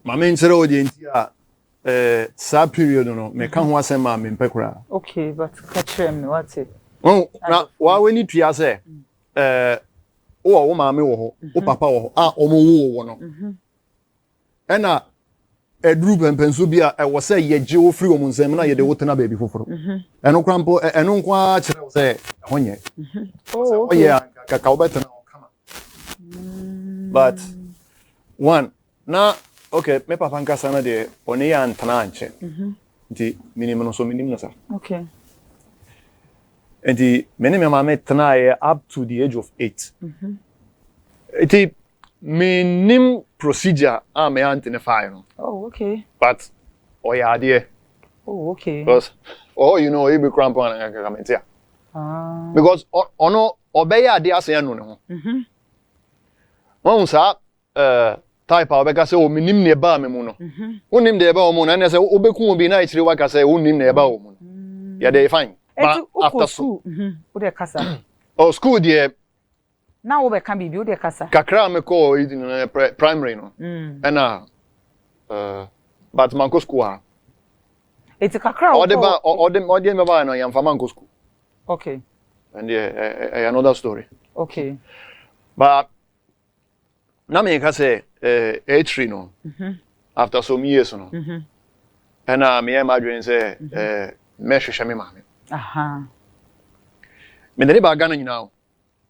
my main zero the sad period no me can ho asem ma me mpekura. Okay, but catch him what it. Oh, na wa we ni tua say wo ma me wo ho, wo papa wo ho, omo wo no. Ena edru pempenso bi a wo say ye je wo free wo nsem na ye de wo tena baby foforo. Eno krampo eno nkwa kire wo say honye. Oh, okay. Yeah, ka obetena kama. But one na okay, me papa nkasa na de oni ya ntana anche. Nti minimum no so minimum sa. Okay. And the many mama tena up to the age of 8. It minim procedure me antenify no. Oh, okay. But yeah dear. Oh, okay. Because you know you be crampon and comment here. Because ono obey ade ase anu ne ho. Won sa type obeka say o minim ne ba me mu no. Wonim de ba o mu na ne say obeku obi na ichire waka say wonim ne ba o mu. Yeah they fine. But after school, ode kasa. Oh, school there. Now we can be ode kasa. Kakra me call in primary no. And but manko school ha. It's a kakra. Ode me ba no yam fa manko school. Okay. And another story. Okay. But na me ka say H3 no. After some years no. And me am dream say me hwehwe me mama. Me dani ba Ghana nyina.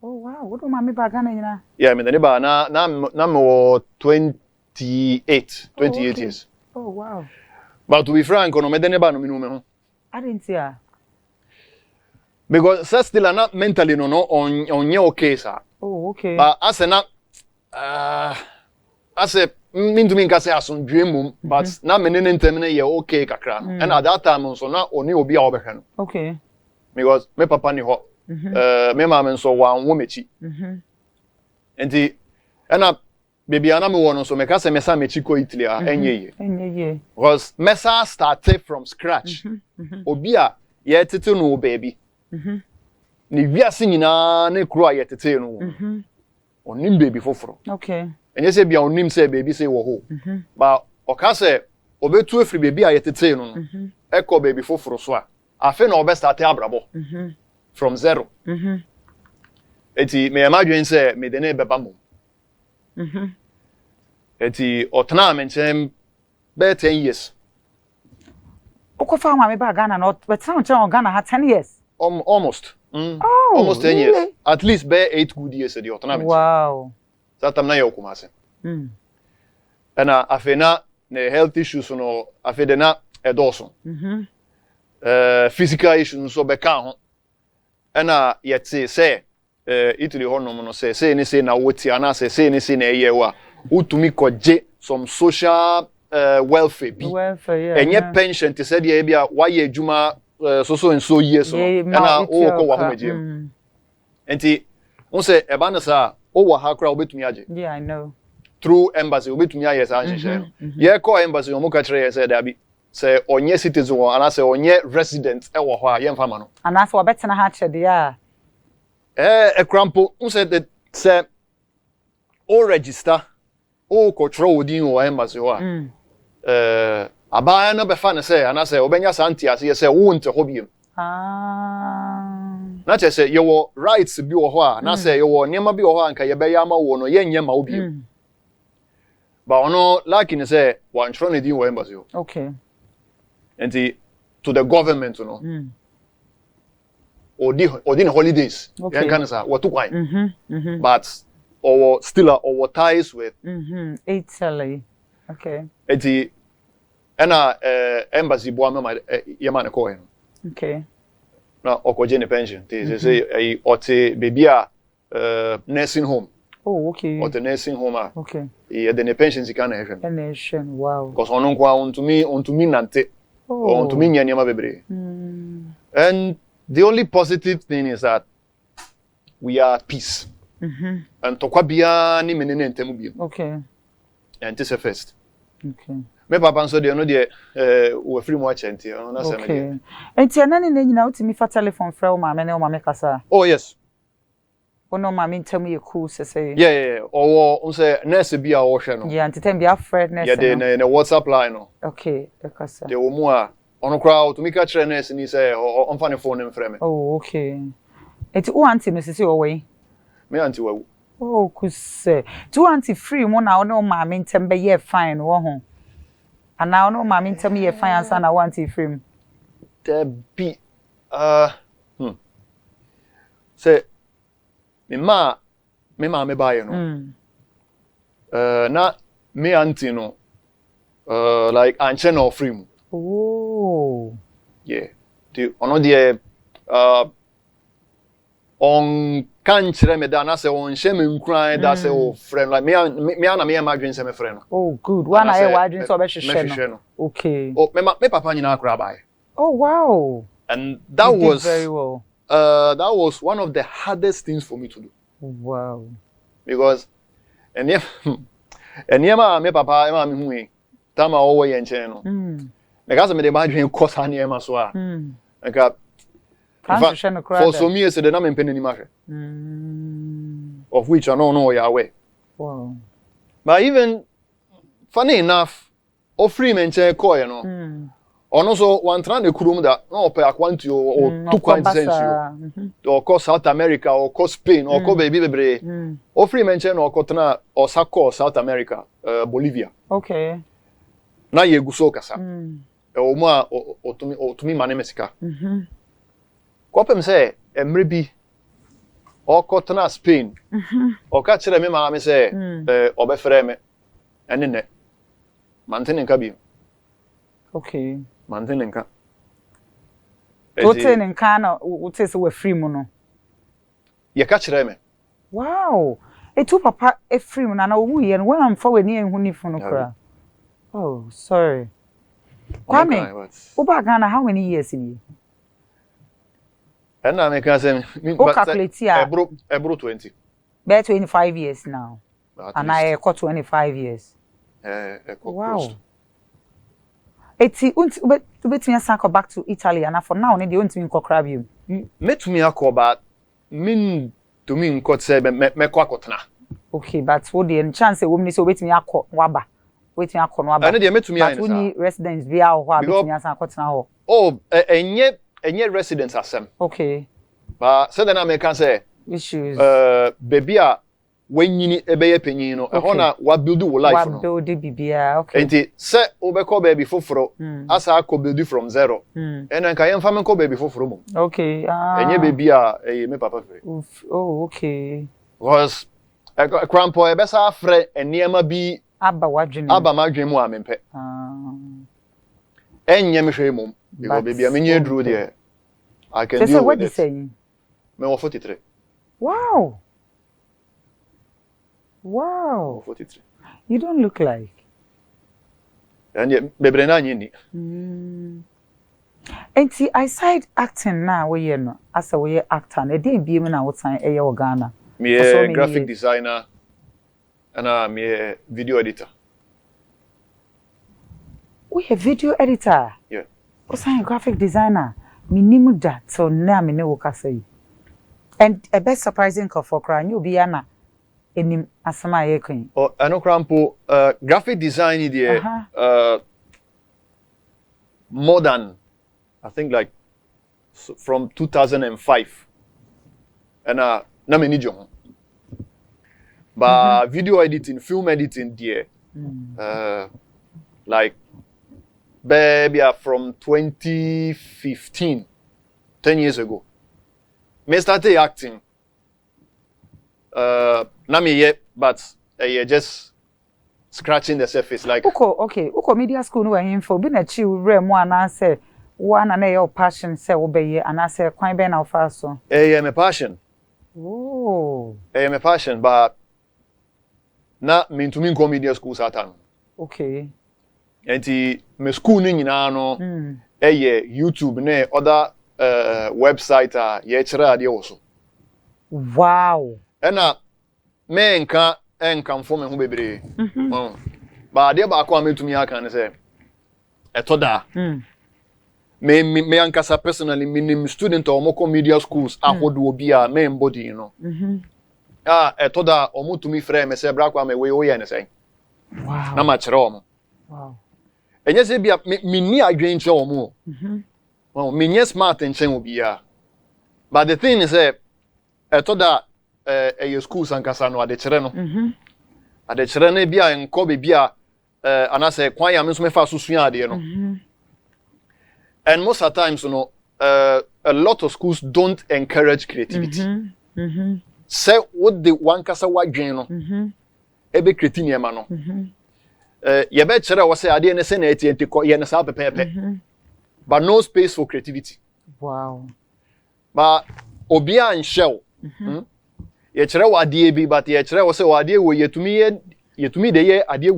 Oh wow, what do mama ba Ghana nyina? Yeah, me dani ba na me 28 years. Oh wow. But to be frank, no me dani ba no me no me ho. I didn't see her. Because still not mentally no on your case. Oh okay. But as a mean to me ka say asun dream but na me ne ntemne ye okay kakra no. And at that time so na oni obi a obehwe no. Okay. Because me papa ni ho. Me mama so wan wo mechi. Enti na baby ana me wono so me ka say me sa mechi ko Italy a enye. Because me sa started from scratch. Obi a ye tete no baby. Ni wiase nyina na kuro a ye tete no. Onim baby foforo. Okay. And you say be onim say baby say wo ho. But oka say obetu afri baby a ye tete no. Eko baby foforo so a afi na obe start abrabo. From zero. Eti me imagine say me de na beba mo. Eti otna me nchem be 10 years. Okofa ma me ba Ghana no, but sound Ghana had 10 years. Almost. Oh, almost 10 really? years. At least be 8 good years the otna me. Wow. Satam na yokumase. Afi na ne health issues no afi de na edoso. Physical issues so be kan ho. Ena yetse say Italy honom no say ni say na woti ana say ni say na eye wa utumi koje some social welfare bi. Welfare, yeah. Enye pension te say dey bia wa ye adwuma so and so years no. Ena o ko wa homejem. Enti on say e ba na sa o wa ha kra obetumi age. Yeah, I know. Through embassy obetumi aye sa anhye. Ye call embassy o mo ka kire ye say da bi. Say onye citizen or ana say onye resident e wo ho a ye mfa ma no. Ana say obetena ha chede ya. E crampo unse de say o register o control within o embassy ho a. Abaya no be fa na say ana say obenya santi ase say wo nte ho biem. Na che say your rights bi wo ho a na say your nyema bi wo ho anka ye be ya ma wo no ye nyema wo biem. Ba ono like ni say wan tro ne din wo embassy ho. Okay. And to the government, you know, or the holidays, okay. What to why? But or still our ties with Italy, okay. And embassy boy, my yamana coin. Okay. Now, or Jenny pension. They say or baby nursing home. Oh, okay. Or the nursing home. Okay. Yeah, the pensions you can't have. A nation, wow. Because on to me nante. Oh. To me nyama bebre. And the only positive thing is that we are at peace. And to kwa bia ni menene ntemu bi. Okay. And this is first. Okay. Me papa so de no de we free mo achenti na say me. Okay. Enti ana ni nyina utimi fa telephone fra o ma me ne o ma me kasa. Oh yes. Ono mama ntɛm yɛ cool say. Yeah. Or say nurse bi a wo hwe no. Yeah, ntɛm bi afred nurse. Yeah, the WhatsApp line no. Okay, ekasa. The omu a ono kra to mika kire nurse ni say on fa ne phone mfrɛ me. Oh, okay. Eti o auntie no sisi o we. Me auntie wawu. Oh, kuse. Tu auntie free mo na ono mama ntɛm be ye fine wo ho. Ana ono mama ntɛm ye fine ansa na auntie free mo. There be say me ma me buy no. Na me auntie no like anche no free mo. Oh. Yeah. The ono de on kan kire me da na say on hye me nkran da say o friend like me na me ma dwen say me friend no. Oh, good. One I wa dwen so be hye no. Okay. Oh, me papa nyina akra buy. Oh, wow. And that You was did very well. That was one of the hardest things for me to do. Wow. Because and yeah, me papa ma me hu tama o wo ye nche no. Because me dey ma dwen course an ye ma so a. Nka for so me say the na me pen ni ma hwe. Of which I know you are aware. Wow. But even funny enough, offering me nche ko ye no. Ono so one tran de kurum da no pe akwantu o two quintessence or ko South America or ko Spain or ko baby bebre o free mention or ko tana or sako South America Bolivia. Okay. Na ye guso kasa o mu a otumi mane mesika ko pem say emre bi o ko tana Spain o ka kire me ma me say obefere me ene ne mantene nka bi. Okay. Mantene nka. Tote nka na wote se we free mu no. Ye ka kire me. Wow. Etu papa e free mu na wo ye no wa amfa we ni enhu ni funu kra. Oh, sorry. Kwame, oba Ghana how many years in? And I can say ebro 20. Be 25 years now. And I got 25 years. Wow. Eti ubetumi asanko back to Italy and for now ne dey untumi nkokra biom. Metumi akoba min to me nkot say me akotena. Okay, but what the chance we me say ubetumi akọ waba. Ubetumi akọ no waba. And dey metumi ayin sa. But we residents bia ho ubetumi asanko tena ho. Oh, enye residents asem. Okay. But say na me can say issues. Baby a wenyini ebeye panyin no ehọ na wa build wo life no. Wa build bibia, okay. Enti se obekọ baby foforo asa akọ build from zero. Ena nka yemfa menko baby foforo mum. Okay. Enye baby a me papa free. Oh, okay. Was crampo ebesa afre eniema bi aba wadwene. Aba madwen mu a mempe. Enye me hwe mum. Because baby a menye dru there. I can deal with it. So what you saying? Me 43. Wow. Wow. 43. You don't look like. And yet, baby, na nyini. And see, I side acting now. We you know, as a way actor, and dey be me na what time e ye Ghana. Me a graphic designer, and I'm a video editor. We a video editor. Yeah. What's a graphic designer? Me nimu da so na me ne wo kasa yi. And a best surprising for crying you be ana enim asama ye kan. Oh, ano crampo graphic design there more than I think like from 2005. And na me ni jo. But video editing, film editing there like baby from 2015, 10 years ago. Me started acting. Na me yet, but just scratching the surface like. Okay. Uko media school no where for be na chi wure mu ana say one na your passion say wo be ye ana say kwan be na wo fa so. My passion. Oh. My passion, but na me to me media school satan. Okay. Enti me school ni nyina no YouTube ne other website ye kire ade wo so. Wow. Ena me nka mfo me ho bebre. Ba ade ba akwa metumi aka ne say etoda. Me ankasa personally minim student or moko media schools ahodo obi a me embody no. etoda omo tumi frɛ me sɛ bra Kwame we wo ye ne sɛn. Wow. Na ma kyerɛ omo. Wow. Enye se bia me ni adwen kyerɛ omo. Well, me nye smart nkyɛn obi ya. But the thing is etoda your school sankasa no ade kyerɛ no. Ade kyerɛ no bia nkɔ be bia anase kwan ya me so me fa so sua ade no. And most of the times, a lot of schools don't encourage creativity. Say what the one kasa wa dwen no. Ebe creative niema no. Ye be chere wo say ade ne se na eti ko ye ne sa pepepe. But no space for creativity. Wow. But obi an shell. Ye chere wo ade bi but ye chere wo say wo ade wo yetumi de ye ade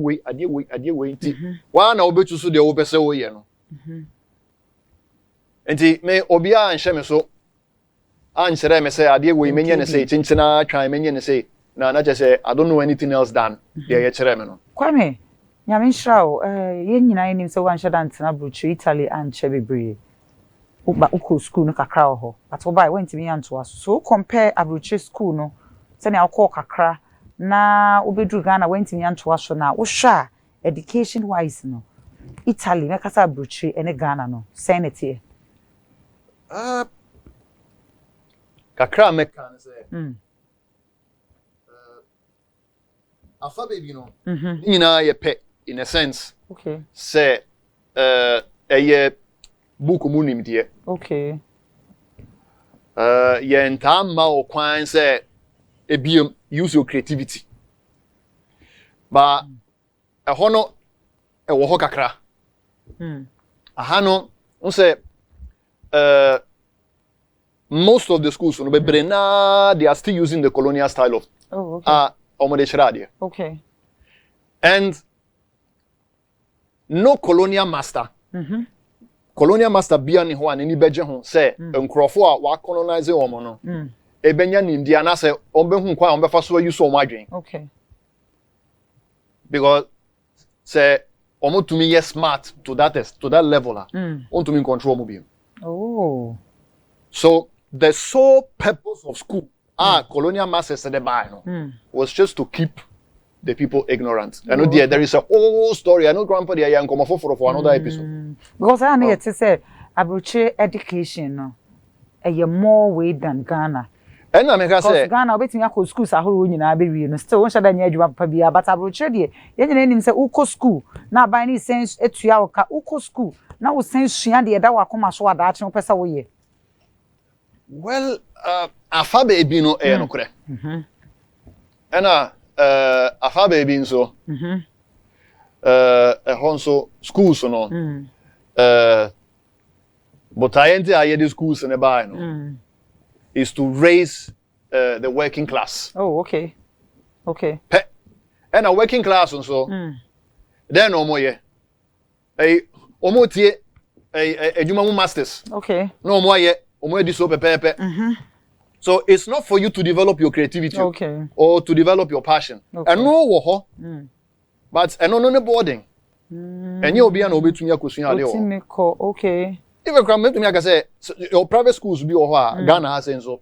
we ti. Wa na obetu so de wo pese wo ye no. Enti me obi a nhye me so ankyere me say ade we menye ne say chinchina twan menye ne say na just say I don't know anything else than dey ye kyere me no. Kwame nyame nhyira o ye nyina enim se wan hyeda ntena brochu Italy anche bebre uba uko school no kakra ho but oba went me anto aso so compare abrochu school no se na akọ kakra na obedru Ghana went me anto aso na wo hwa education wise no Italy na kasa abrochu ene Ghana no senate kakra meka ne say afa baby no nyina ye pe in a sense okay say eye book mu nimde okay ye ntam ma o kwan say ebiem use your creativity ba ho no wo ho kakra aha no un say most of the schools no be brena they are still using the colonial style of okay and no colonial master colonial master bia ni ho ani beje ho say nkrofo a wa colonize omo no ebenya ni ndia na say ombehu kwa ombefa so use omo adwen okay because say omo to me yes smart to that level on to me control omo bi so the sole purpose of school colonial masters said no was just to keep the people ignorant. I know there is a whole story. I know grandpa there young come for another episode. Because I know to say abroad education no more way than Ghana. And I make say Ghana obetimi akọ schools ahoro nyina be wi no still won shada nya adwuma papa bia but abroad de ye nyina nim say uko school na ban ni sense etua wo ka uko school na wo sense sua de da wakoma so wada ache wo pesa wo ye. Well, afa baby no no kure. Afa baby so. Honso schools no. But I enter the schools in the buy no. Is to raise the working class. Oh, okay. Okay. And a working class and so. Then no more ye. Omo tie adwuma masters. Okay. No more ye. So it's not for you to develop your creativity or to develop your passion. And no wo but no boarding. And you be an obetumi akosua ade o. Okay. Even come to me I say your private schools be o Ghana has so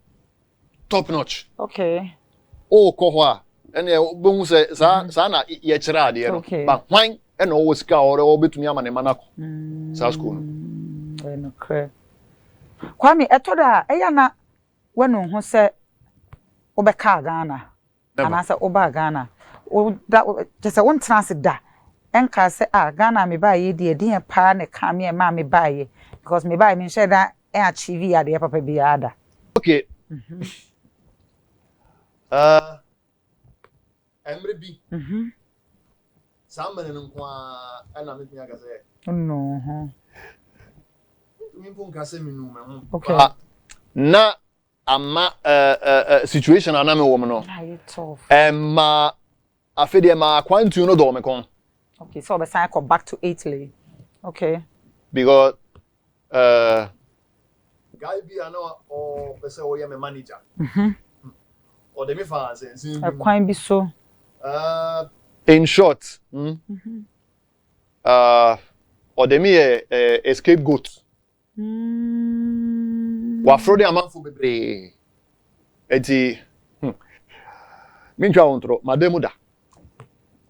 top notch. Okay. Ko ho and bohu say sa na ye kire ade no. But when and always ka or obetumi ama ne manako. Sa school. Okay. Kwame etoda eya na wenu ho se obeka Ghana ana se oba Ghana o da just won trans da enka se Ghana me ba ye de pa ne ka me ma me ba ye because me ba me share da achieve ya de papa bi ada. Okay. Emre bi. Samene nkwa ana me aka se. No. Okay. Na ama situation aname wo no. Ma afede ma kwantu no do me kon. Okay, so the sign come back to Italy. Okay. Because guy be ano or person wo ye me manager. Or the me fans kwan bi so. In short, or the me a scapegoat. Wa frode amanfo bebre enti mentwa wontro madam da